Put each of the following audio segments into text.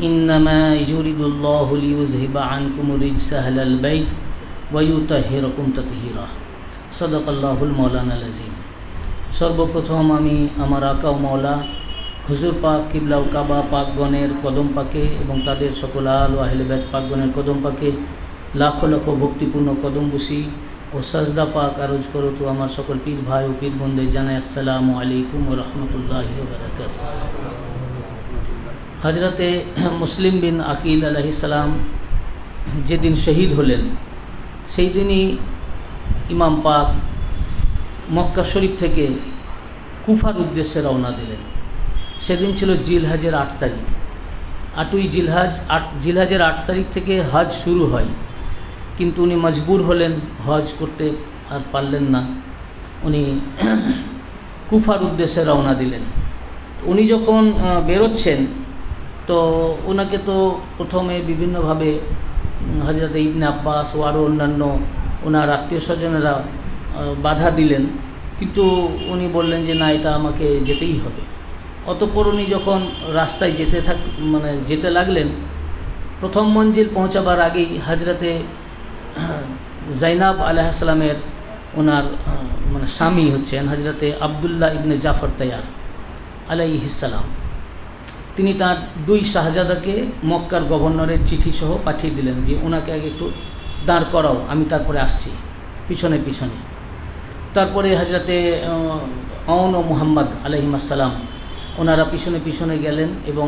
ইন্নামা ইউরিদুল্লাহু লিইয়ুযহিবা আনকুমুর রিজসা আহলাল বাইত ওয়া ইউতাহহিরাকুম তাতহীরা। সাদাকাল্লাহুল মাওলানাল আযীম। সর্বপ্রথম আমি আমার আকা ও মাওলা হুজুর পাক কিবলা ও কাবা পাকগণের কদম পাকে এবং তাদের সকল আল ও আহলে বাইত পাকগণের কদম পাকে লাখো লাখো ভক্তিপূর্ণ কদম বসি ও সাজদা পাক আরজ করো তো আমার সকল পীর ভাই ও পীর বোনদের জানাই আসসালামু আলাইকুম ওয়া রাহমাতুল্লাহি ওয়া বারাকাতুহু। হজরতে মুসলিম বিন আকিল আলাইহিস সালাম যেদিন শহীদ হলেন সেই দিনই ইমাম পাক মক্কা শরীফ থেকে কুফার উদ্দেশ্যে রওনা দিলেন। সেদিন ছিল জিলহজের 8 তারিখ। 8ই জিলহজের 8 তারিখ থেকে হজ শুরু হয়, কিন্তু উনি মজবুর হলেন, হজ করতে আর পারলেন না। উনি কুফার উদ্দেশ্যে রওনা দিলেন। উনি যখন বেরোচ্ছেন তো ওনাকে তো প্রথমে বিভিন্নভাবে হযরত ইবনে আব্বাস ও আরও অন্যান্য ওনার আত্মীয় স্বজনেরা বাধা দিলেন, কিন্তু উনি বললেন যে না, এটা আমাকে যেতেই হবে। অতঃপর উনি যখন রাস্তায় যেতে লাগলেন, প্রথম মঞ্জিল পৌঁছাবার আগেই হজরতে জাইনাব আলাইহিস সালামের ওনার স্বামী হচ্ছেন হজরতে আবদুল্লাহ ইবনে জাফর তাইয়ার আলাইহিস সালাম, তিনি তার 2 শাহজাদাকে মক্কার গভর্নরের চিঠি সহ পাঠিয়ে দিলেন যে ওনাকে আগে একটু দাঁড় করাও, আমি তারপরে আসছি পিছনে পিছনে। তারপরে হজরতে আউন ও মুহাম্মদ আলাইহিস সালাম ওনারা পিছনে পিছনে গেলেন এবং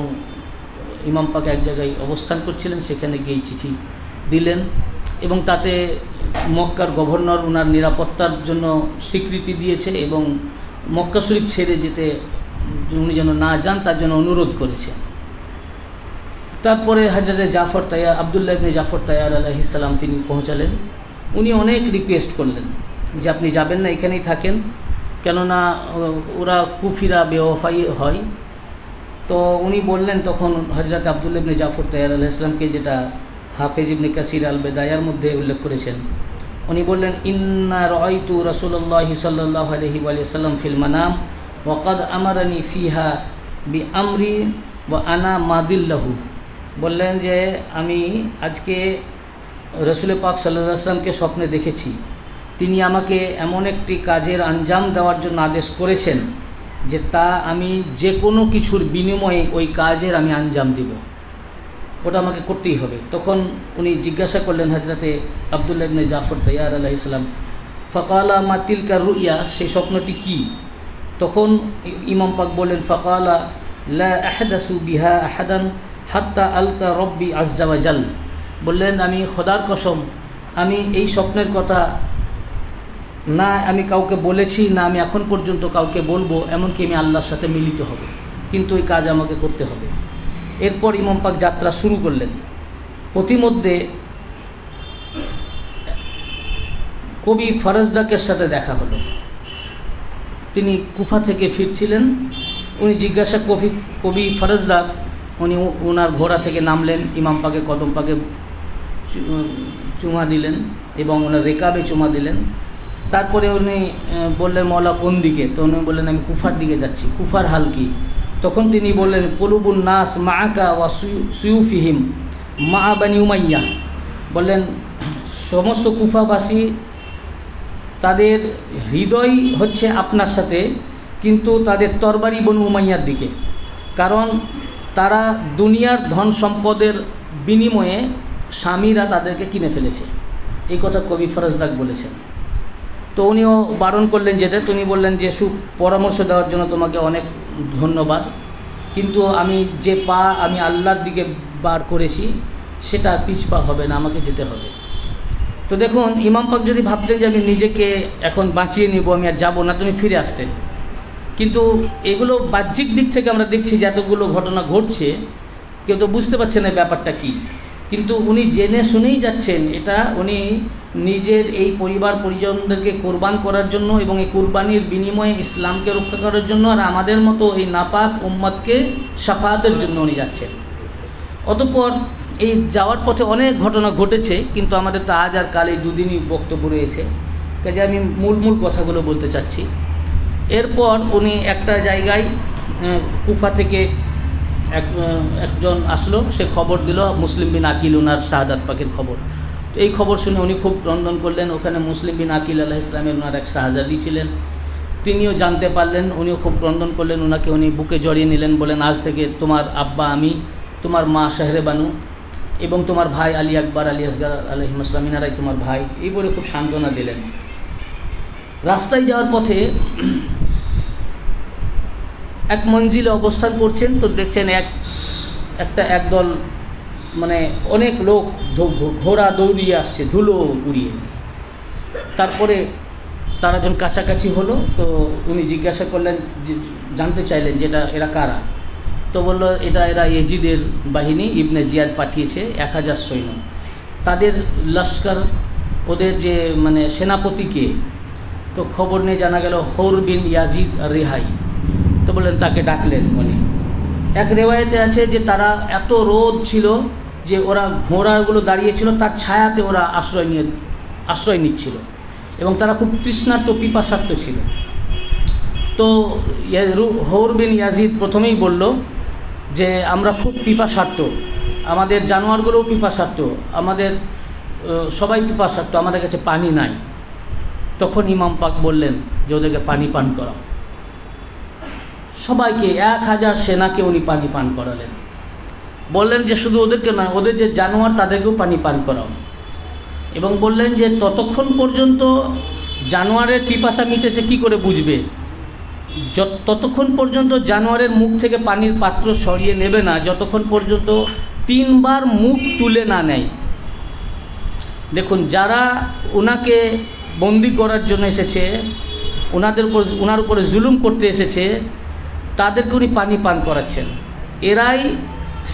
ইমাম পাক এক জায়গায় অবস্থান করছিলেন, সেখানে গিয়ে চিঠি দিলেন এবং তাতে মক্কার গভর্নর ওনার নিরাপত্তার জন্য স্বীকৃতি দিয়েছে এবং মক্কা শরীফ ছেড়ে যেতে উনি যেন না যান তার জন্য অনুরোধ করেছেন। তারপরে হযরতে জাফর তাইয়ার, আবদুল্লাহ ইবনে জাফর তাইয়ার আলাইহিস সালাম তিনি পৌঁছালেন। উনি অনেক রিকোয়েস্ট করলেন যে আপনি যাবেন না, এখানেই থাকেন, কেননা ওরা কুফিরা বেওয়াফাই হয়। তো উনি বললেন তখন হযরত আবদুল্লাহ ইবনে জাফর তাইয়ার আলাইহিস সালামকে, যেটা হাফেজ ইবনে কাসির আল বেদায়ার মধ্যে উল্লেখ করেছেন, উনি বললেন ইন্না রাআইতু রাসূলুল্লাহ সাল্লাল্লাহু আলাইহি ওয়া সাল্লাম ফিল মানাম ওয়া ক্বাদ আমারানি ফিহা বিআমরি ওয়া আনা মাদিল্লাহু। বললেন যে আমি আজকে রাসূল পাক সাল্লাল্লাহু আলাইহি ওয়াসাল্লামকে স্বপ্নে দেখেছি, তিনি আমাকে এমন একটি কাজের আঞ্জাম দেওয়ার জন্য আদেশ করেছেন যে তা আমি যে কোনো কিছুর বিনিময়ে ওই কাজের আমি আঞ্জাম দিব, ওটা আমাকে করতেই হবে। তখন উনি জিজ্ঞাসা করলেন হযরতে আবদুল্লাহ ইবনে জাফর তাইয়ার আলাইহিস সালাম, ফাকালা মা তিলকা রুইয়া, সেই স্বপ্নটি কি? তখন ইমাম পাক বললেন ফাকালা লা আহদাসু বিহা আহাদান হাত্তা আলকা রব্বি আযজা ওয়া জাল। বললেন আমি খোদার কসম, আমি এই স্বপ্নের কথা না আমি কাউকে বলেছি, না আমি এখন পর্যন্ত কাউকে বলবো, এমনকি আমি আল্লাহর সাথে মিলিত হব, কিন্তু এই কাজ আমাকে করতে হবে। এরপর ইমাম পাক যাত্রা শুরু করলেন। প্রতিমধ্যে কবি ফরজদাকের সাথে দেখা হলো। তিনি কুফা থেকে ফিরছিলেন। উনি জিজ্ঞাসা কবি ফরজদাক, উনি ওনার ঘোড়া থেকে নামলেন, ইমাম পাকে কদম পাকে চুমা দিলেন এবং ওনার রেকাবে চুমা দিলেন। তারপরে উনি বললেন মওলা কোন দিকে? তো উনি বললেন আমি কুফার দিকে যাচ্ছি। কুফার হাল কি? তখন তিনি বললেন কুলুবুন নাস মাআকা ওয়া সুয়ুফিহিম মা বানি উমাইয়া। বললেন সমস্ত কুফাবাসী তাদের হৃদয় হচ্ছে আপনার সাথে, কিন্তু তাদের তরবারি বনু উমাইয়ার দিকে, কারণ তারা দুনিয়ার ধন সম্পদের বিনিময়ে স্বামীরা তাদেরকে কিনে ফেলেছে। এই কথা কবি ফরজদাক বলেছেন। তো উনিও বারণ করলেন যেতে। তিনি বললেন যে পরামর্শ দেওয়ার জন্য তোমাকে অনেক ধন্যবাদ, কিন্তু আমি যে পা আমি আল্লাহর দিকে বার করেছি সেটা পিছ পা হবে না, আমাকে যেতে হবে। তো দেখুন, ইমাম পাক যদি ভাবতেন যে আমি নিজেকে এখন বাঁচিয়ে নিব, আমি আর যাবো না, তুমি ফিরে আসতেন। কিন্তু এগুলো বাহ্যিক দিক থেকে আমরা দেখছি যে এতগুলো ঘটনা ঘটছে, কেউ তো বুঝতে পারছে না ব্যাপারটা কী, কিন্তু উনি জেনে শুনেই যাচ্ছেন। এটা উনি নিজের এই পরিবার পরিজনদেরকে কোরবান করার জন্য এবং এই কোরবানির বিনিময়ে ইসলামকে রক্ষা করার জন্য আর আমাদের মতো এই নাপাক উম্মতকে শাফাআতের জন্য উনি যাচ্ছেন। অতঃপর এই যাওয়ার পথে অনেক ঘটনা ঘটেছে, কিন্তু আমাদের তো আজ আর কাল এই দুদিনই বক্তব্য রয়েছে, কাজে আমি মূল কথাগুলো বলতে চাচ্ছি। এরপর উনি একটা জায়গায় কুফা থেকে একজন আসলো, সে খবর দিল মুসলিম বিন আকিল ওনার শাহাদাত পাকের খবর। তো এই খবর শুনে উনি খুব ক্রন্দন করলেন। ওখানে মুসলিম বিন আকিল আলাইহিস সালামের ওনার এক শাহজাদি ছিলেন, তিনিও জানতে পারলেন, উনিও খুব ক্রন্দন করলেন। ওনাকে উনি বুকে জড়িয়ে নিলেন, বলেন আজ থেকে তোমার আব্বা আমি, তোমার মা শাহরে বানু এবং তোমার ভাই আলী আকবর আলী আসগার আলাইহিস সালাম, ইনারাই তোমার ভাই। এই বলে খুব সান্ত্বনা দিলেন। রাস্তায় যাওয়ার পথে এক মঞ্জিলে অবস্থান করছেন, তো দেখছেন একদল মানে অনেক লোক ঘোড়া দৌড়িয়ে আসছে ধুলো উড়িয়ে। তারপরে তারা যখন কাছাকাছি হলো, তো উনি জিজ্ঞাসা করলেন, জানতে চাইলেন যে এরা কারা। তো বললো এরা এজিদের বাহিনী, ইবনে জিয়াদ পাঠিয়েছে 1000 সৈন্য। তাদের লস্কর, ওদের যে মানে সেনাপতিকে, তো খবর নিয়ে জানা গেল হৌর বিন ইয়াজিদ রেহাই। তো বললেন, তাকে ডাকলেন উনি। এক রেওয়ায়েতে আছে যে তারা এত রোদ ছিল যে ওরা ঘোড়াগুলো দাঁড়িয়েছিল, তার ছায়াতে ওরা আশ্রয় নিচ্ছিল এবং তারা খুব তৃষ্ণার্ত পিপাসার্ত ছিল। তো হৌর বিন ইয়াজিদ প্রথমেই বলল যে আমরা খুব পিপাসার্ত, আমাদের জানোয়ারগুলোও পিপাসার্ত, আমাদের সবাই পিপাসার্ত, আমাদের কাছে পানি নাই। তখন ইমাম পাক বললেন যে ওদেরকে পানি পান করাও। সবাইকে 1000 সেনাকে উনি পানি পান করালেন। বললেন যে শুধু ওদেরকে নয়, ওদের যে জানোয়ার তাদেরকেও পানি পান করাও। এবং বললেন যে ততক্ষণ পর্যন্ত জানোয়ারের পিপাসা মিটেছে কি করে বুঝবে, ততক্ষণ পর্যন্ত জানোয়ারের মুখ থেকে পানির পাত্র সরিয়ে নেবে না যতক্ষণ পর্যন্ত 3 বার মুখ তুলে না নেয়। দেখুন, যারা ওনাকে বন্দি করার জন্য এসেছে, ওনার উপরে জুলুম করতে এসেছে, তাদেরকে উনি পানি পান করাচ্ছেন। এরাই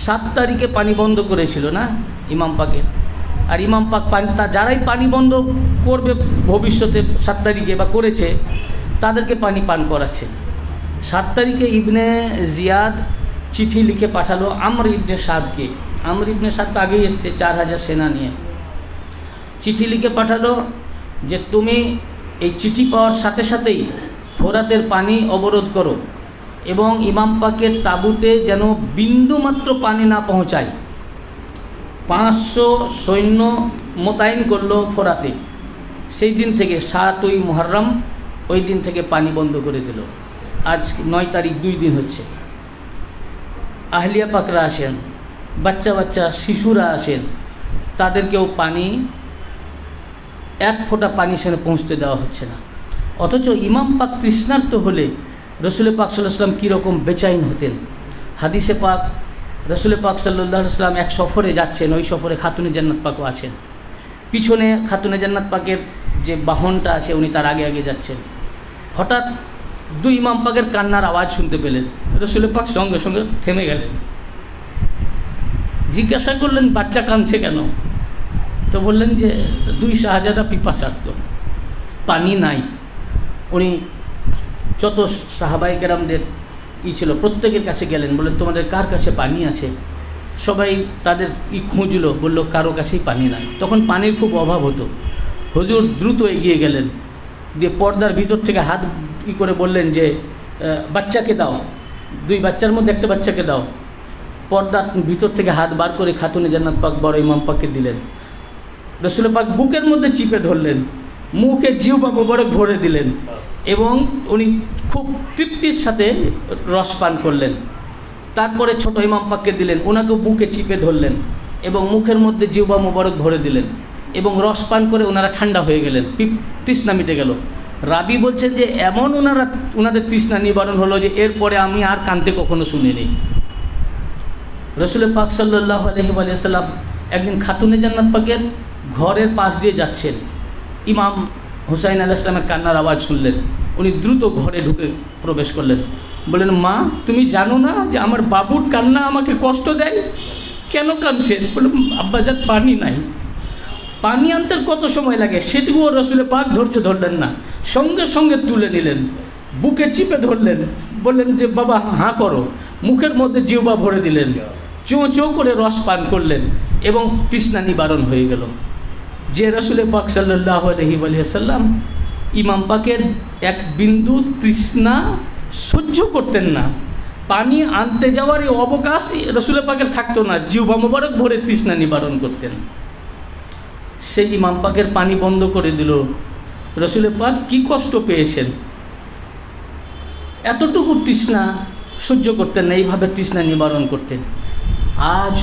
7 তারিখে পানি বন্ধ করেছিল না ইমাম পাকের। আর ইমাম পাক যারাই পানি বন্ধ করবে ভবিষ্যতে 7 তারিখে বা করেছে, তাদেরকে পানি পান করাচ্ছে। 7 তারিখে ইবনে জিয়াদ চিঠি লিখে পাঠালো আমর ইবনে সাদকে। আমর ইবনে সাদ তো আগেই এসছে 4000 সেনা নিয়ে। চিঠি লিখে পাঠালো যে তুমি এই চিঠি পাওয়ার সাথে সাথেই ফোরাতের পানি অবরোধ করো এবং ইমাম পাকের তাঁবুতে যেন বিন্দুমাত্র পানি না পৌঁছায়। 500 সৈন্য মোতায়েন করলো ফোরাতে। সেই দিন থেকে 7ই মুহররম, ওই দিন থেকে পানি বন্ধ করে দিল। আজ 9 তারিখ, 2 দিন হচ্ছে। আহলিয়া পাকরা আসেন, বাচ্চা শিশুরা আসেন, তাদেরকেও পানি, 1 ফোঁটা পানি সেখানে পৌঁছতে দেওয়া হচ্ছে না। অথচ ইমাম পাক তৃষ্ণার্ত হলে রসুল পাক সাল্লাল্লাহু আলাইহি ওয়াসাল্লাম কীরকম বেচাইন হতেন। হাদিসে পাক রসুল পাক সাল্লাল্লাহু আলাইহি ওয়াসাল্লাম এক সফরে যাচ্ছেন, ওই সফরে খাতুনে জান্নাত পাকও আছেন। পিছনে খাতুনে জান্নাত পাকের যে বাহনটা আছে, উনি তার আগে আগে যাচ্ছেন। হঠাৎ 2 ইমাম পাকের কান্নার আওয়াজ শুনতে পেলেন। রসুল পাক সঙ্গে সঙ্গে থেমে গেলেন, জিজ্ঞাসা করলেন বাচ্চা কাঁদছে কেন? তো বললেন যে 2 শাহজাদা পিপাসার্ত, পানি নাই। উনি যত সাহাবায়ে কেরামদের ছিল প্রত্যেকের কাছে গেলেন, বললেন তোমাদের কার কাছে পানি আছে? সবাই তাদের খুঁজলো, বললো কারো কাছেই পানি নাই। তখন পানির খুব অভাব হতো। হুজুর দ্রুত এগিয়ে গেলেন, দিয়ে পর্দার ভিতর থেকে হাত করে বললেন যে বাচ্চাকে দাও, 2 বাচ্চার মধ্যে একটা বাচ্চাকে দাও। পর্দার ভিতর থেকে হাত বার করে খাতুনে জান্নাত পাক বড় ইমাম পাককে দিলেন। রসুল পাক বুকের মধ্যে চিপে ধরলেন, মুখে জিহ্বা মোবারক ভরে দিলেন এবং উনি খুব তৃপ্তির সাথে রস পান করলেন। তারপরে ছোট ইমাম পাককে দিলেন, ওনাকেও বুকে চিপে ধরলেন এবং মুখের মধ্যে জিহ্বা মোবারক ভরে দিলেন এবং রস পান করে ওনারা ঠান্ডা হয়ে গেলেন, তৃষ্ণা মিটে গেল। রাবি বলছেন যে এমন ওনাদের তৃষ্ণা নিবারণ হলো যে এরপরে আমি আর কাঁদতে কখনো শুনিনি। রসুল পাক সাল্লাল্লাহু আলাইহি ওয়াসাল্লাম একদিন খাতুনে জান্নাত পাকের ঘরের পাশ দিয়ে যাচ্ছেন। ইমাম হুসাইন আলাইহিস সালামের কান্নার আওয়াজ শুনলেন। উনি দ্রুত ঘরে ঢুকে প্রবেশ করলেন, বললেন মা তুমি জানো না যে আমার বাবুর কান্না আমাকে কষ্ট দেয়? কেন কাঁদছেন? বললেন আব্বাজান পানি নাই। পানি আনতে কত সময় লাগে সেটুকুও রসুল পাক ধৈর্য ধরলেন না, সঙ্গে সঙ্গে তুলে নিলেন, বুকে চিপে ধরলেন, বললেন যে বাবা হাঁ করো, মুখের মধ্যে জিহ্বা ভরে দিলেন, চোঁ চোঁ করে রস পান করলেন এবং তৃষ্ণা নিবারণ হয়ে গেল। যে রসুল পাক সাল্লাল্লাহু আলাইহি ওয়াসাল্লাম ইমাম পাকের 1 বিন্দু তৃষ্ণা সহ্য করতেন না, পানি আনতে যাওয়ার এই অবকাশ রসুল পাকের থাকতো না, জিহ্বা মোবারক ভরে তৃষ্ণা নিবারণ করতেন। সেই ইমাম পাকের পানি বন্ধ করে দিল। রসুল পাক কি কষ্ট পেয়েছেন, এতটুকু তৃষ্ণা সহ্য করতেন না, এইভাবে তৃষ্ণা নিবারণ করতেন। আজ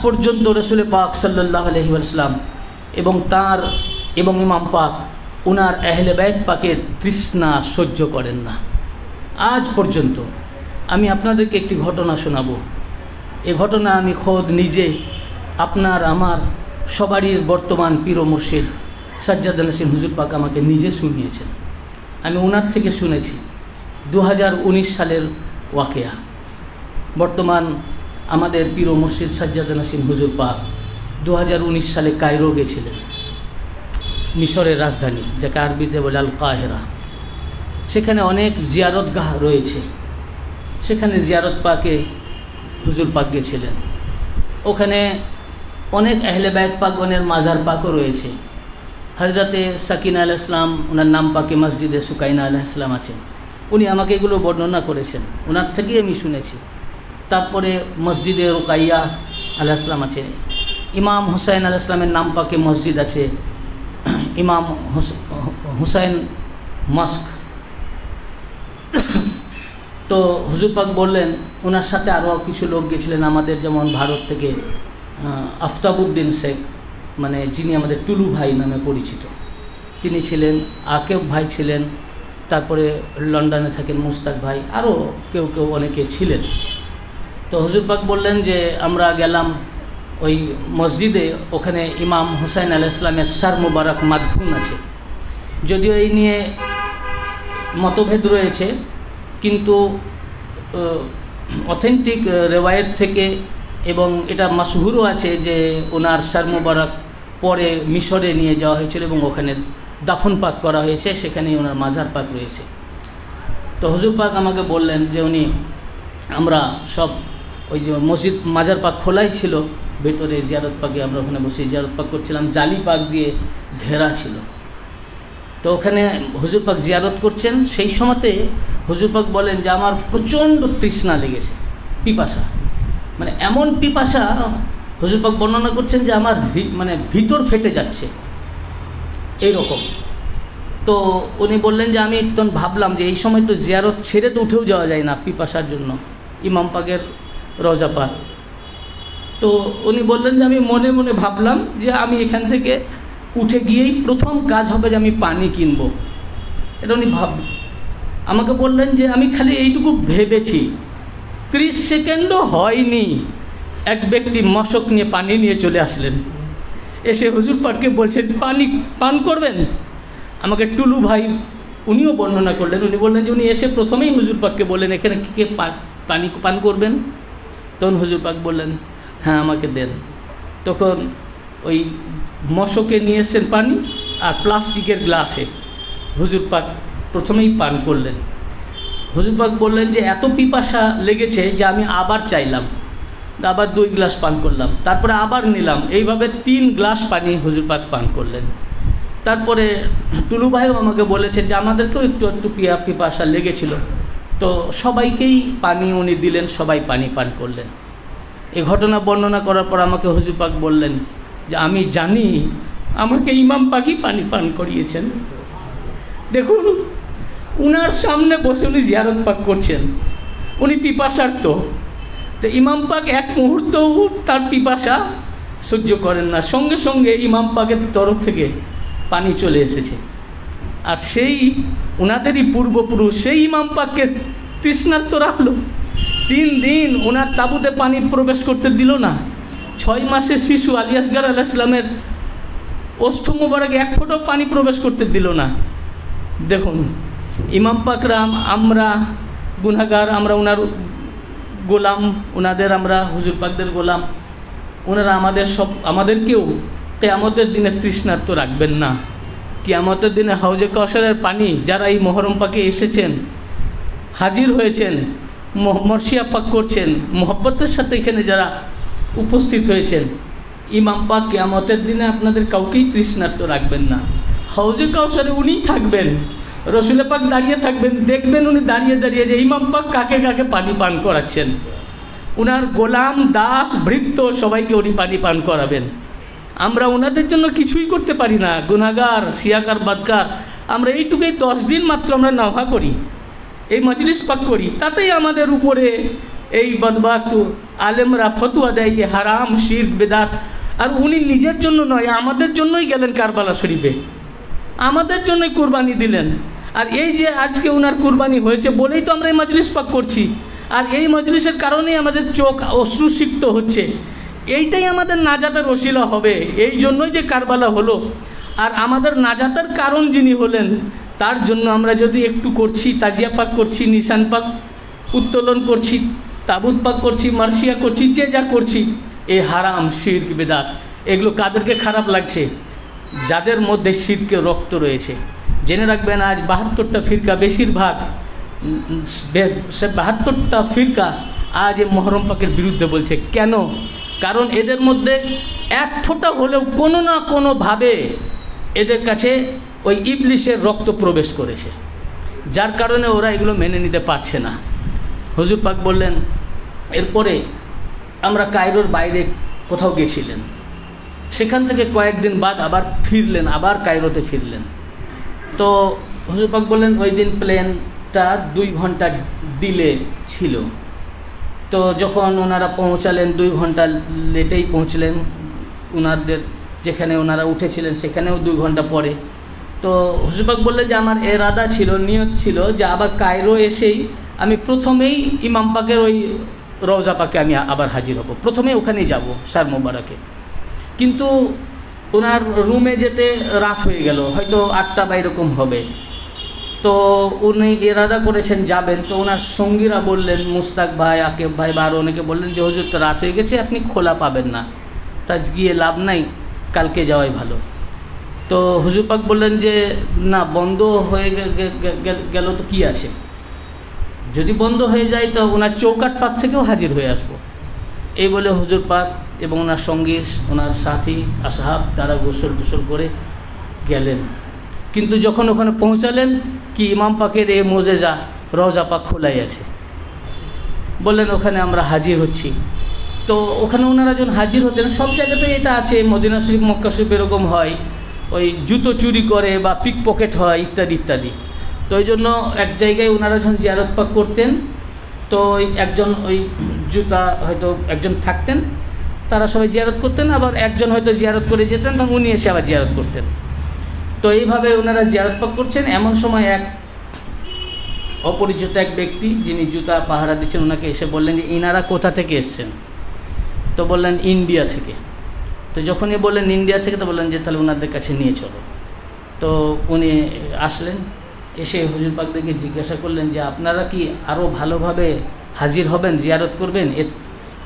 পর্যন্ত রসুল পাক সাল্লাল্লাহু আলাইহি ওয়াসাল্লাম এবং ইমাম পাক ওনার আহলে বাইত পাকের তৃষ্ণা সহ্য করেন না আজ পর্যন্ত। আমি আপনাদেরকে একটি ঘটনা শোনাবো। এই ঘটনা আমি খোদ নিজে আপনার আমার সবারই বর্তমান পীর ও মুর্শিদ সাজ্জাদ নাসিম হুজুর পাক আমাকে নিজে শুনিয়েছেন। আমি ওনার থেকে শুনেছি। 2019 সালের ওয়াকেয়া। বর্তমান আমাদের পীর ও মুর্শিদ সাজ্জাদ নাসিম হুজুর পাক 2019 সালে কায়রো গেছিলেন, মিশরের রাজধানী, যাকে আরবিতে বলে আল কাহেরা। সেখানে অনেক জিয়ারতগাহ রয়েছে, সেখানে জিয়ারত পাকে হুজুর পাক গেছিলেন। ওখানে অনেক আহলে বাইত পাকগণের মাজার পাকও রয়েছে। হজরতে সাকিনা আলাইহিস সালাম, ওনার নাম পাকে মসজিদে সুকাইনা আলাইহিস সালাম আছেন। উনি আমাকে এগুলো বর্ণনা করেছেন, ওনার থেকেই আমি শুনেছি। তারপরে মসজিদে রুকাইয়া আলাইহিস সালাম আছে, ইমাম হুসাইন আলাইহিস সালামের নাম পাকে মসজিদ আছে, ইমাম হুসাইন মস্ক। তো হুজুর পাক বললেন, ওনার সাথে আরও কিছু লোক গেছিলেন আমাদের, যেমন ভারত থেকে আফতাবউদ্দিন শেখ, মানে যিনি আমাদের টুলু ভাই নামে পরিচিত, তিনি ছিলেন। আকেব ভাই ছিলেন, তারপরে লন্ডনে থাকেন মুস্তাক ভাই, আরও কেউ অনেকে ছিলেন। তো হুজুর পাক বললেন যে আমরা গেলাম ওই মসজিদে, ওখানে ইমাম হুসাইন আলাইহিস সালামের সার মুবারক মাদফুন আছে। যদিও এই নিয়ে মতভেদ রয়েছে, কিন্তু অথেন্টিক রেওয়ায়েত থেকে এবং এটা মাশহুরও আছে যে ওনার সার মুবারক পরে মিশরে নিয়ে যাওয়া হয়েছিল এবং ওখানে দাফন পাক করা হয়েছে, সেখানেই ওনার মাজার পাক রয়েছে। তো হুজুর পাক আমাকে বললেন যে আমরা সব ওই যে মসজিদ মাজার পাক খোলাই ছিল, ভেতরে জিয়ারত পাকে আমরা ওখানে বসে জিয়ারত পাক করছিলাম, জালি পাক দিয়ে ঘেরা ছিল। তো ওখানে হুজুর পাক জিয়ারত করছেন, সেই সময়তে হুজুর পাক বলেন যে আমার প্রচণ্ড তৃষ্ণা লেগেছে, পিপাসা, মানে এমন পিপাসা হুজুর পাক বর্ণনা করছেন যে আমার মানে ভিতর ফেটে যাচ্ছে এইরকম। তো উনি বললেন যে আমি তখন ভাবলাম যে এই সময় তো জিয়ারত ছেড়ে তো উঠেও যাওয়া যায় না পিপাসার জন্য, ইমাম পাকের রওজা পাক। তো উনি বললেন যে আমি মনে মনে ভাবলাম যে আমি এখান থেকে উঠে গিয়েই প্রথম কাজ হবে যে আমি পানি কিনবো, এটা উনি আমাকে বললেন যে আমি খালি এইটুকু ভেবেছি, 30 সেকেন্ডও হয়নি এক ব্যক্তি মশক নিয়ে পানি নিয়ে চলে আসলেন, এসে হুজুর পাককে বলছেন পানি পান করবেন। আমাকে টুলু ভাই উনিও বর্ণনা করলেন, উনি বললেন যে উনি এসে প্রথমেই হুজুর পাককে বললেন এখানে কে পানি পান করবেন। তখন হুজুর পাক বললেন হ্যাঁ আমাকে দেন। তখন ওই মশকে নিয়ে এসছেন পানি আর প্লাস্টিকের গ্লাসে হুজুর পাক প্রথমেই পান করলেন। হুজুর পাক বললেন যে এত পিপাসা লেগেছে যে আমি আবার চাইলাম, আবার 2 গ্লাস পান করলাম, তারপরে আবার নিলাম, এইভাবে 3 গ্লাস পানি হুজুর পাক পান করলেন। তারপরে টুলু ভাইও আমাকে বলেছেন যে আমাদেরকেও একটু পিপাসা লেগেছিল, তো সবাইকেই পানি উনি দিলেন, সবাই পানি পান করলেন। এই ঘটনা বর্ণনা করার পর আমাকে হুজুর পাক বললেন যে আমি জানি আমাকে ইমাম পাকই পানি পান করিয়েছেন। দেখুন উনার সামনে বসে উনি জিয়ারত পাক করছেন, উনি পিপাসার্ত, তো ইমাম পাক এক মুহূর্তও তার পিপাসা সহ্য করেন না, সঙ্গে সঙ্গে ইমাম পাকের তরফ থেকে পানি চলে এসেছে। আর সেই ওনাদেরই পূর্বপুরুষ সেই ইমাম পাককে তৃষ্ণার্ত রাখলো, 3 দিন ওনার তাঁবুতে পানি প্রবেশ করতে দিল না। 6 মাসের শিশু আলী আসগর আলাইহিস সালামের ওষ্ঠ মোবারক 1 ফোঁটাও পানি প্রবেশ করতে দিল না। দেখুন ইমাম পাকরা, আমরা গুনাহগার, আমরা ওনার গোলাম, ওনাদের আমরা হুজুর পাকদের গোলাম, ওনারা আমাদেরকেও কিয়ামতের দিনে তৃষ্ণার্ত রাখবেন না। কিয়ামতের দিনে হাউজে কাউসারের পানি যারা এই মহরম পাকে এসেছেন, হাজির হয়েছেন, মর্শিয়া পাক করছেন, মোহব্বতের সাথে এখানে যারা উপস্থিত হয়েছেন, ইমাম পাক কিয়ামতের দিনে আপনাদের কাউকেই তৃষ্ণার্ত রাখবেন না। হাউজে কাউসারে উনিই থাকবেন, রসুল পাক দাঁড়িয়ে থাকবেন, দেখবেন উনি দাঁড়িয়ে দাঁড়িয়ে যে ইমাম পাক কাকে কাকে পানি পান করাচ্ছেন। উনার গোলাম, দাস, ভৃত্য সবাইকে উনি পানি পান করাবেন। আমরা ওনাদের জন্য কিছুই করতে পারি না, গুনাহগার, শিয়াকার, বাদকার। আমরা এইটুকুই 10 দিন মাত্র আমরা নাওহা করি, এই মজলিস পাক করি, তাতেই আমাদের উপরে এই বদবাক্ত আলেমরা ফতোয়া দেয় হারাম, শিরক, বেদাত। আর উনি নিজের জন্য নয়, আমাদের জন্যই গেলেন কারবালা শরীফে, আমাদের জন্যই কুরবানি দিলেন। আর এই যে আজকে ওনার কুরবানি হয়েছে বলেই তো আমরা এই মজলিস পাক করছি। আর এই মজলিসের কারণেই আমাদের চোখ অশ্রুসিক্ত হচ্ছে। এইটাই আমাদের নাজাতের ওসিলা হবে, এই জন্যই যে কারবালা হলো। আর আমাদের নাজাতের কারণ যিনি হলেন, তার জন্য আমরা যদি একটু করছি, তাজিয়া পাক করছি, নিশান পাক উত্তোলন করছি, তাবুত পাক করছি, মার্সিয়া করছি, যে যা করছি, এই হারাম, শিরক, বেদাত, এগুলো কাদেরকে খারাপ লাগছে? যাদের মধ্যে শিরকের রক্ত রয়েছে। জেনে রাখবেন, আজ 72টা ফিরকা, বেশিরভাগ 72টা ফিরকা আজ এই মহরম পাকের বিরুদ্ধে বলছে। কেন? কারণ এদের মধ্যে এক ফোঁটা হলেও কোনো না কোনোভাবে এদের কাছে ওই ইবলিশের রক্ত প্রবেশ করেছে, যার কারণে ওরা এগুলো মেনে নিতে পারছে না। হুজুর পাক বললেন, এরপরে আমরা কায়রোর বাইরে কোথাও গেছিলেন, সেখান থেকে কয়েকদিন বাদ আবার ফিরলেন, আবার কায়রোতে ফিরলেন। তো হুজুর পাক বললেন, ওই দিন প্লেনটা 2 ঘন্টা ডিলে ছিল। তো যখন ওনারা পৌঁছালেন, 2 ঘন্টা লেটেই পৌঁছলেন। ওনাদের যেখানে ওনারা উঠেছিলেন সেখানেও 2 ঘন্টা পরে। তো হুজুর পাক বললেন যে আমার এরাদা ছিল, নিয়ত ছিল যে আবার কায়রো এসেই আমি প্রথমেই ইমাম পাকের ওই রওজা পাকে আমি আবার হাজির হব, প্রথমে ওখানেই যাব শার মোবারকে। কিন্তু ওনার রুমে যেতে রাত হয়ে গেল, হয়তো 8টা বা এরকম হবে। তো উনি এরাদা করেছেন যাবেন। তো ওনার সঙ্গীরা বললেন, মুস্তাক ভাই, আকেব ভাই বা আরও অনেকে বললেন যে হুজুর তো রাত হয়ে গেছে, আপনি খোলা পাবেন না, তা গিয়ে লাভ নাই, কালকে যাওয়াই ভালো। তো হুজুর পাক বললেন যে না, বন্ধ হয়ে গেল তো কি আছে, যদি বন্ধ হয়ে যায় তো ওনার চৌকাট পাক থেকেও হাজির হয়ে আসব। এই বলে হুজুর পাক এবং ওনার সঙ্গী, ওনার সাথী আসহাব, তারা গোসল করে গেলেন। কিন্তু যখন ওখানে পৌঁছালেন, কি ইমাম পাকের এই মোজেজা, রওজা পাক খোলাই আছে। বললেন ওখানে আমরা হাজির হচ্ছি। তো ওখানে ওনারা যখন হাজির হতেন, সব জায়গাতেই এটা আছে, মদিনা শরীফ, মক্কা শরীফ এরকম হয়, ওই জুতো চুরি করে বা পিক পকেট হয় ইত্যাদি ইত্যাদি। তো ওই জন্য এক জায়গায় ওনারা যখন জিয়ারত পাক করতেন, তো একজন ওই জুতা হয়তো একজন থাকতেন, তারা সবাই জিয়ারত করতেন, আবার একজন হয়তো জিয়ারত করে যেতেন, তখন উনি এসে আবার জিয়ারত করতেন। তো এইভাবে ওনারা জিয়ারত পাক করছেন। এমন সময় এক অপরিচিত এক ব্যক্তি, যিনি জুতা পাহারা দিচ্ছেন, ওনাকে এসে বললেন যে ইনারা কোথা থেকে এসছেন? তো বললেন ইন্ডিয়া থেকে। তো যখনই বললেন ইন্ডিয়া থেকে, তো বললেন যে তাহলে ওনাদের কাছে নিয়ে চলো। তো উনি আসলেন, এসে হুজুর পাকদেরকে জিজ্ঞাসা করলেন যে আপনারা কি আরও ভালোভাবে হাজির হবেন, জিয়ারত করবেন?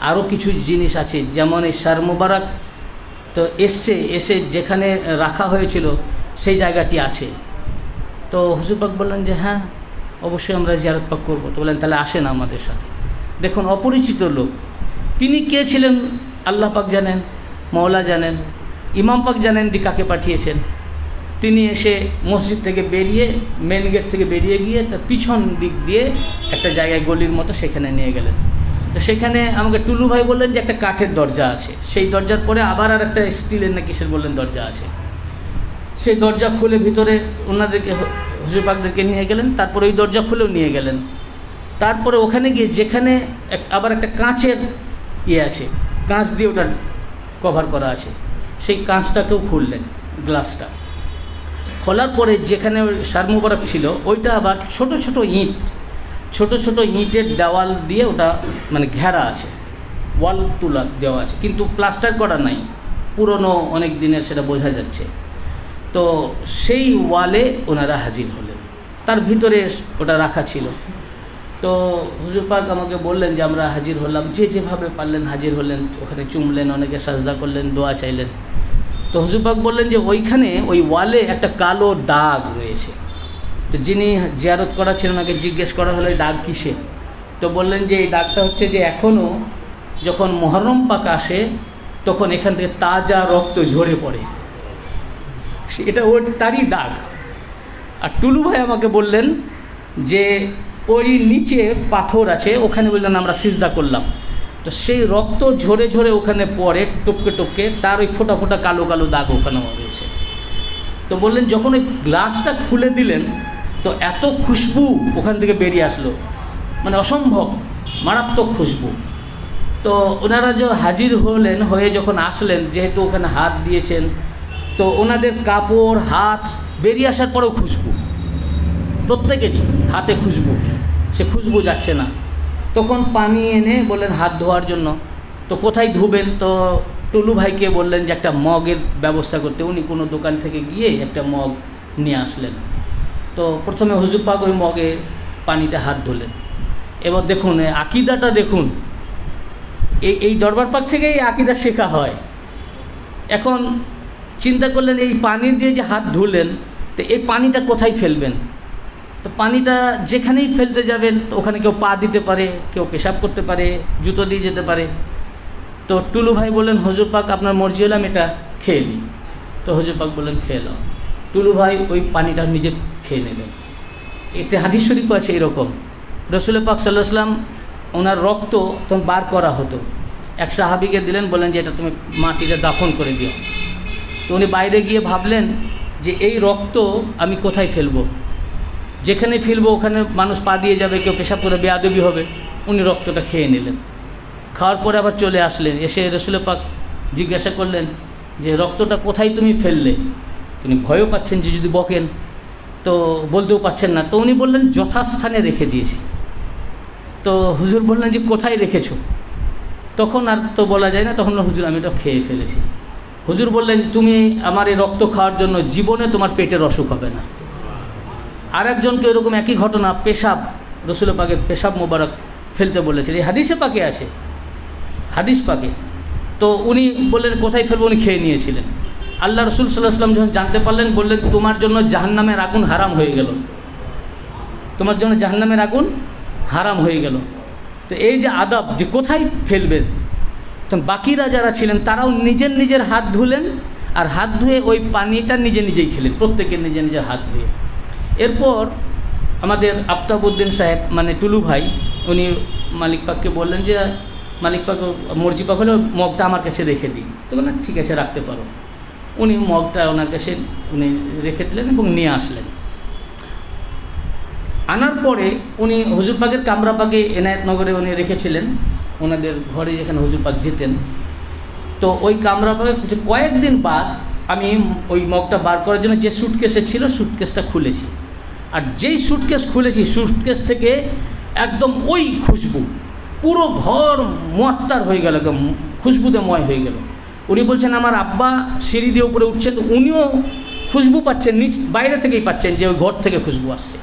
আরও কিছু জিনিস আছে, যেমন এই শার মোবারক তো এসে যেখানে রাখা হয়েছিল সেই জায়গাটি আছে। তো হুজুর পাক বললেন যে হ্যাঁ, অবশ্যই আমরা জিয়ারত পাক করবো। তো বললেন তাহলে আসেন আমাদের সাথে। দেখুন, অপরিচিত লোক, তিনি কে ছিলেন আল্লাহ পাক জানেন, মওলা জানেন, ইমাম পাক জানেন যে কাকে পাঠিয়েছেন। তিনি এসে মসজিদ থেকে বেরিয়ে, মেন গেট থেকে বেরিয়ে গিয়ে তার পিছন দিক দিয়ে একটা জায়গায় গলির মতো, সেখানে নিয়ে গেলেন। তো সেখানে আমাকে টুলু ভাই বললেন যে একটা কাঠের দরজা আছে, সেই দরজার পরে আবার আর একটা স্টিলের না কিসের বললেন দরজা আছে। সেই দরজা খুলে ভিতরে ওনাদেরকে, হুজুর পাকদেরকে নিয়ে গেলেন। তারপরে ওই দরজা খুলেও নিয়ে গেলেন। তারপরে ওখানে গিয়ে যেখানে আবার একটা কাঁচের আছে, কাঁচ দিয়ে ওটা কভার করা আছে, সেই কাঁচটাকেও খুললেন, গ্লাসটা খোলার পরে যেখানে শার মোবারক ছিল ওইটা আবার ছোট ছোট ইঁটের দেওয়াল দিয়ে ওটা মানে ঘেরা আছে, ওয়াল তুলা দেওয়া আছে, কিন্তু প্লাস্টার করা নাই, পুরনো অনেক দিনের, সেটা বোঝা যাচ্ছে। তো সেই ওয়ালে ওনারা হাজির হলেন, তার ভিতরে ওটা রাখা ছিল। তো হুজুর পাক আমাকে বললেন যে আমরা হাজির হলাম, যে যেভাবে পারলেন হাজির হলেন, ওখানে চুমলেন, অনেকে সাজদা করলেন, দোয়া চাইলেন। তো হুজুর পাক বললেন যে ওইখানে ওই ওয়ালে একটা কালো দাগ রয়েছে। তো যিনি জিয়ারত করা ছিলেন ওনাকে জিজ্ঞেস করা হলো এই দাগ কিসের? তো বললেন যে এই দাগটা হচ্ছে যে এখনও যখন মুহররম পাক আসে তখন এখান থেকে তাজা রক্ত ঝরে পড়ে, এটা ওর তারই দাগ। আর টুলু ভাই আমাকে বললেন যে ওই নিচে পাথর আছে, ওখানে বললেন আমরা সিজদা করলাম, তো সেই রক্ত ঝরে ঝরে ওখানে পড়ে টপকে টপকে, তার ওই ফোটা ফোটা কালো কালো দাগ ওখানে রয়েছে। তো বললেন যখন ওই গ্লাসটা খুলে দিলেন তো এত খুশবু ওখান থেকে বেরিয়ে আসলো, মানে অসম্ভব মারাত্মক খুশবু। তো ওনারা যে হাজির হলেন, হয়ে যখন আসলেন, যেহেতু ওখানে হাত দিয়েছেন, তো ওনাদের কাপড় হাত বেরিয়ে আসার পরেও খুশবু, প্রত্যেকেরই হাতে খুশবু, সে খুশবু যাচ্ছে না। তখন পানি এনে বললেন হাত ধোয়ার জন্য। তো কোথায় ধুবেন? তো টুলু ভাইকে বললেন যে একটা মগের ব্যবস্থা করতে। উনি কোনো দোকান থেকে গিয়ে একটা মগ নিয়ে আসলেন। তো প্রথমে হুজুর পাক ওই মগে পানিতে হাত ধুলেন। এবার দেখুন আকিদাটা দেখুন, এই দরবার পাক থেকেই আকিদা শেখা হয়। এখন চিন্তা করলেন এই পানি দিয়ে যে হাত ধুলেন, তো এই পানিটা কোথায় ফেলবেন? তো পানিটা যেখানেই ফেলতে যাবেন তো ওখানে কেউ পা দিতে পারে, কেউ পেশাব করতে পারে, জুতো দিয়ে যেতে পারে। তো টুলু ভাই বললেন হুজুর পাক আপনার মর্জি হলাম এটা খেয়ে নিই। তো হুজুর পাক বললেন খেয়ে নাও। টুলু ভাই ওই পানিটা নিজে খেয়ে নেবেন। একটা হাদিস শরীফ আছে এরকম, রসুল পাক সাল্লাল্লাহু আলাইহি ওয়াসাল্লাম ওনার রক্ত তখন বার করা হতো, এক সাহাবীকে দিলেন, বললেন যে এটা তুমি মাটিতে দাফন করে দিও। তো উনি বাইরে গিয়ে ভাবলেন যে এই রক্ত আমি কোথায় ফেলবো, যেখানে ফেলবো ওখানে মানুষ পা দিয়ে যাবে, কেউ পেশাব করে বেয়াদবি হবে। উনি রক্তটা খেয়ে নিলেন। খাওয়ার পরে আবার চলে আসলেন, এসে রসুল পাক জিজ্ঞাসা করলেন যে রক্তটা কোথায় তুমি ফেললে? তিনি ভয়ও পাচ্ছেন যে যদি বকেন তো বলতেও পাচ্ছেন না। তো উনি বললেন যথাস্থানে রেখে দিয়েছি। তো হুজুর বললেন যে কোথায় রেখেছো? তখন আর তো বলা যায় না, তখন হুজুর আমি এটা খেয়ে ফেলেছি। হুজুর বললেন তুমি আমার এই রক্ত খাওয়ার জন্য জীবনে তোমার পেটের অসুখ হবে না। আর একজনকে এরকম একই ঘটনা, পেশাব, রসুল পাকের পেশাব মোবারক ফেলতে বলেছেন, এই হাদিসে পাকে আছে, হাদিস পাকে। তো উনি বললেন কোথায় ফেলবো, উনি খেয়ে নিয়েছিলেন। আল্লাহ রসুল সাল্লাল্লাহু আলাইহি ওয়াসাল্লাম যখন জানতে পারলেন, বললেন তোমার জন্য জাহান্নামের আগুন হারাম হয়ে গেল, তোমার জন্য জাহান্নামের আগুন হারাম হয়ে গেল। তো এই যে আদব যে কোথায় ফেলবেন, তখন বাকিরা যারা ছিলেন তারাও নিজের নিজের হাত ধুলেন, আর হাত ধুয়ে ওই পানিটা নিজে নিজেই খেলেন, প্রত্যেকের নিজের নিজের হাত ধুয়ে। এরপর আমাদের আফতাবউদ্দিন সাহেব মানে টুলু ভাই, উনি মালিক পাককে বললেন যে মালিক পাক মর্জি পাক হলে মগটা আমার কাছে রেখে দিই। তো বললেন ঠিক আছে রাখতে পারো। উনি মগটা ওনার কাছে উনি রেখে দিলেন এবং নিয়ে আসলেন। আনার পরে উনি হুজুর পাকের কামরা পাকে এনায়েতনগরে উনি রেখেছিলেন, ওনাদের ঘরে যেখানে হুজুর পাক যেতেন। তো ওই কামরা পাকে কয়েকদিন বাদ আমি ওই মগটা বার করার জন্য যে সুটকেসে ছিল সুটকেসটা খুলেছি, আর যেই সুটকেস খুলেছি সুটকেস থেকে একদম ওই খুশবু, পুরো ঘর মুআত্তার হয়ে গেল, একদম খুশবুতে ময় হয়ে গেল। উনি বলছেন আমার আব্বা সিঁড়ি দিয়ে উপরে উঠছেন, তো উনিও খুশবু পাচ্ছেন, বাইরে থেকেই পাচ্ছেন যে ওই ঘর থেকে খুশবু আসছে।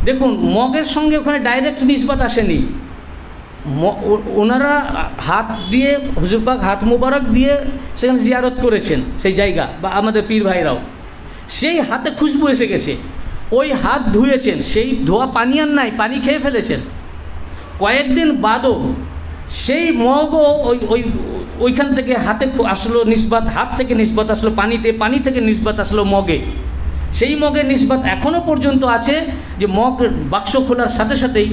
দেখুন মগের সঙ্গে ওখানে ডাইরেক্ট নিসবত আসেনি, ওনারা হাত দিয়ে হুজুর পাক হাত মুবারক দিয়ে সেখানে জিয়ারত করেছেন সেই জায়গা, বা আমাদের পীর ভাইরাও সেই হাতে খুশবু এসে গেছে, ওই হাত ধুয়েছেন, সেই ধোয়া পানি আর নাই, পানি খেয়ে ফেলেছেন। কয়েকদিন বাদও সেই মগও ওইখান থেকে হাতে আসলো নিসবত, হাত থেকে নিসবত আসলো পানিতে, পানি থেকে নিসবত আসলো মগে। সেই মগের নিসবত এখনও পর্যন্ত আছে, যে মগ বাক্স খোলার সাথে সাথেই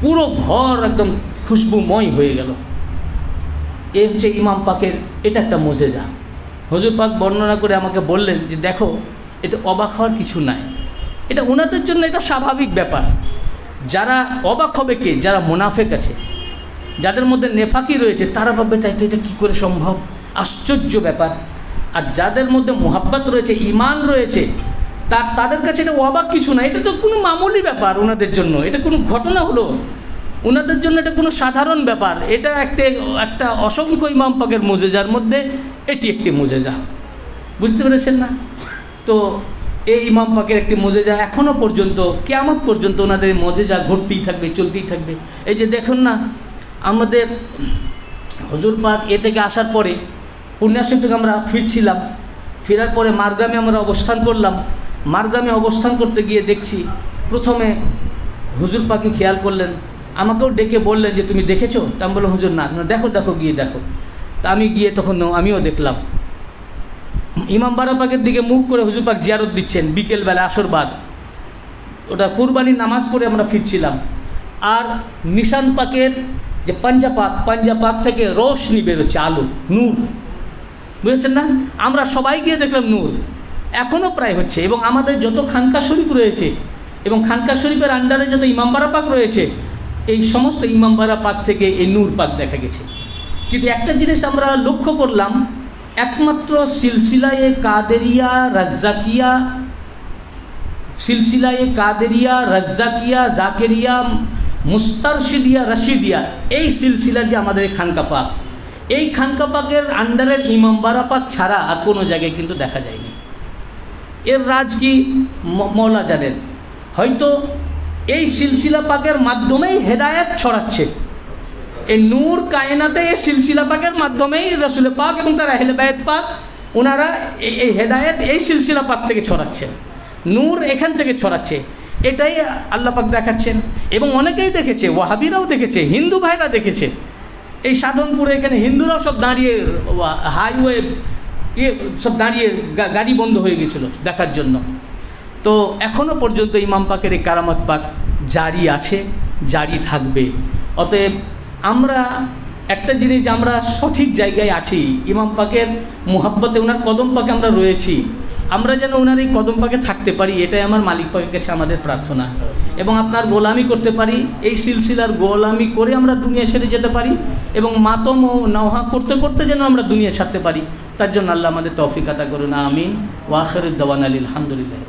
পুরো ঘর একদম খুশবুময় হয়ে গেল। এ হচ্ছে ইমাম পাকের, এটা একটা মুজেজা। হুজুর পাক বর্ণনা করে আমাকে বললেন যে দেখো এটা অবাক হওয়ার কিছু নাই, এটা ওনাদের জন্য এটা স্বাভাবিক ব্যাপার। যারা অবাক হবে কে? যারা মুনাফেক আছে, যাদের মধ্যে নেফাকি রয়েছে, তারা ভাববে তাই তো এটা কী করে সম্ভব, আশ্চর্য ব্যাপার। আর যাদের মধ্যে মুহাব্বত রয়েছে, ঈমান রয়েছে, তাদের কাছে এটা অবাক কিছু না, এটা তো কোনো মামুলি ব্যাপার ওনাদের জন্য, এটা কোনো ঘটনা হলো ওনাদের জন্য, এটা কোনো সাধারণ ব্যাপার। এটা একটা অসংখ্য ইমাম পাকের মুজেজার মধ্যে এটি একটি মুজেজা, বুঝতে পেরেছেন না? তো এই ইমাম পাকের একটি মুজেজা এখনও পর্যন্ত কিয়ামত পর্যন্ত ওনাদের মুজেজা ঘটতেই থাকবে, চলতেই থাকবে। এই যে দেখুন না, আমাদের হুজুর পাক এ থেকে আসার পরে পুণ্যাশ্রম থেকে আমরা ফিরছিলাম, ফেরার পরে মারগ্রামে আমরা অবস্থান করলাম। মারগ্রামে অবস্থান করতে গিয়ে দেখছি প্রথমে হুজুর পাকই খেয়াল করলেন, আমাকেও ডেকে বললেন যে তুমি দেখেছো? তা আমি বললাম হুজুর না। দেখো দেখো গিয়ে দেখো। তা আমি গিয়ে তখন আমিও দেখলাম ইমাম বারা পাকের দিকে মুখ করে হুজুর পাক জিয়ারত দিচ্ছেন বিকেলবেলা আসর বাদ। ওটা কুরবানির নামাজ পড়ে আমরা ফিরছিলাম, আর নিশান পাকের যে পাঞ্জা পাক থেকে রোশনি বেরোচ্ছে, আলো, নূর, বুঝেছেন না? আমরা সবাই গিয়ে দেখলাম নূর এখনও প্রায় হচ্ছে। এবং আমাদের যত খানকা শরীফ রয়েছে এবং খানকা শরীফের আন্ডারে যত ইমামবাড়া পাক রয়েছে, এই সমস্ত ইমামবাড়া পাক থেকে এই নূর পাক দেখা গেছে। কিন্তু একটা জিনিস আমরা লক্ষ্য করলাম, একমাত্র সিলসিলায়ে কাদেরিয়া, রাজ্জাকিয়া, জাকেরিয়া, মুস্তারশিদিয়া, রশিদিয়া, এই সিলসিলার যে আমাদের খানকা পাক, এই খানকা পাকের আন্ডারের ইমামবাড়া পাক ছাড়া আর কোনো জায়গায় কিন্তু দেখা যায়নি। এর রাজ কি মওলা জানেন। হয়তো এই সিলসিলা পাকের মাধ্যমেই হেদায়েত ছড়াচ্ছে। এই নূর কায়নাতে এই সিলসিলা পাকের মাধ্যমেই রাসূল পাক এবং তার আহলে বাইত পাক ওনারা এই হেদায়েত এই সিলসিলা পাক থেকে ছড়াচ্ছেন, নূর এখান থেকে ছড়াচ্ছে। এটাই আল্লাহ পাক দেখাচ্ছেন। এবং অনেকেই দেখেছে, ওয়াহাবিরাও দেখেছে, হিন্দু ভাইরা দেখেছে। এই সাধনপুরে এখানে হিন্দুরাও সব দাঁড়িয়ে, হাইওয়ে সব দাঁড়িয়ে, গাড়ি বন্ধ হয়ে গেছিলো দেখার জন্য। তো এখনও পর্যন্ত ইমাম পাকের এই কারামত পাক জারি আছে, জারি থাকবে। অতএব আমরা একটা জিনিস, আমরা সঠিক জায়গায় আছি, ইমাম পাকের মুহাব্বতে, ওনার কদম পাকে আমরা রয়েছি। আমরা যেন ওনার এই কদম পাকে থাকতে পারি, এটাই আমার মালিক পাকের কাছে আমাদের প্রার্থনা। এবং আপনার গোলামি করতে পারি, এই সিলসিলার গোলামি করে আমরা দুনিয়া ছেড়ে যেতে পারি, এবং মাতম ও নওহা করতে করতে যেন আমরা দুনিয়া ছাড়তে পারি। তার জন্য আল্লাহ আমাদের তৌফিক আতা করুন, আমিন। ওয়া আখিরুদ দাওয়ানা আলহামদুলিল্লাহ।